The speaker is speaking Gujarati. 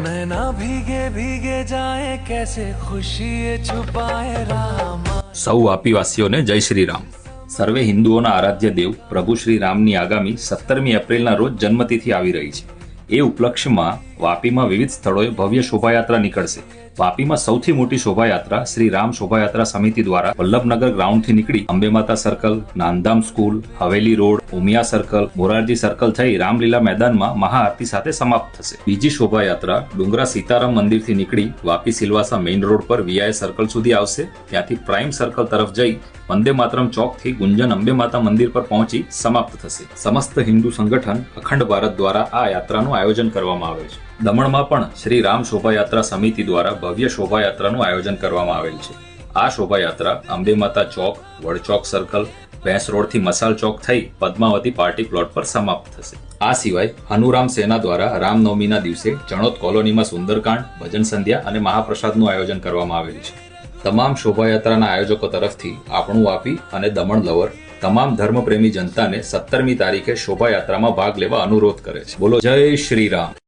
नैना भीगे भीगे जाए कैसे खुशी ये छुपाए राम। સૌ વાપીવાસીઓને જય શ્રી રામ। સર્વે હિન્દુઓના આરાધ્ય દેવ પ્રભુ શ્રી રામની આગામી 17મી એપ્રિલના રોજ જન્મતિથિ આવી રહી છે। એ ઉપલક્ષ્યમાં વાપીમાં વિવિધ સ્થળોએ ભવ્ય શોભાયાત્રા નીકળશે। વાપીમાં સૌથી મોટી શોભાયાત્રા શ્રી રામ શોભાયાત્રા સમિતિ દ્વારા વલ્લભનગર ગ્રાઉન્ડથી નીકળી Ambe Mata circle, Nanddham school, Haveli road, Umiya circle, Morarji circle થઈ રામલીલા મેદાનમાં મહાઆરતી સાથે સમાપ્ત થશે। બીજી શોભાયાત્રા ડુંગરા સીતારામ મંદિરથી નીકળી વાપી સિલવાસા મેઇન રોડ પર વીઆઈ સર્કલ સુધી આવશે। ત્યાંથી પ્રાઇમ સર્કલ તરફ જઈ વંદે માતરમ ચોકથી ગુંજન અંબે માતા મંદિર પર પહોંચી સમાપ્ત થશે। સમસ્ત હિન્દુ સંગઠન અખંડ ભારત દ્વારા આ યાત્રાનું આયોજન કરવામાં આવે છે। દમણમાં પણ શ્રી રામ શોભાયાત્રા સમિતિ દ્વારા ભવ્ય શોભાયાત્રાનું આયોજન કરવામાં આવેલ છે। આ શોભાયાત્રા અંબે માતા ચોક, વડચોક સર્કલ, ભેંસ રોડથી મસાલ ચોક થઈ પદ્માવતી પાર્ટી પ્લોટ પર સમાપ્ત થશે। આ સિવાય હનુરામ સેના દ્વારા રામનવમીના દિવસે ચણોદ કોલોનીમાં સુંદરકાંડ, ભજન સંધ્યા અને મહાપ્રસાદનું આયોજન કરવામાં આવેલ છે। તમામ શોભાયાત્રાના આયોજકો તરફથી આપણું વાપી અને દમણ લવર તમામ ધર્મપ્રેમી જનતાને 17મી તારીખે શોભાયાત્રામાં ભાગ લેવા અનુરોધ કરે છે। બોલો જય શ્રી રામ।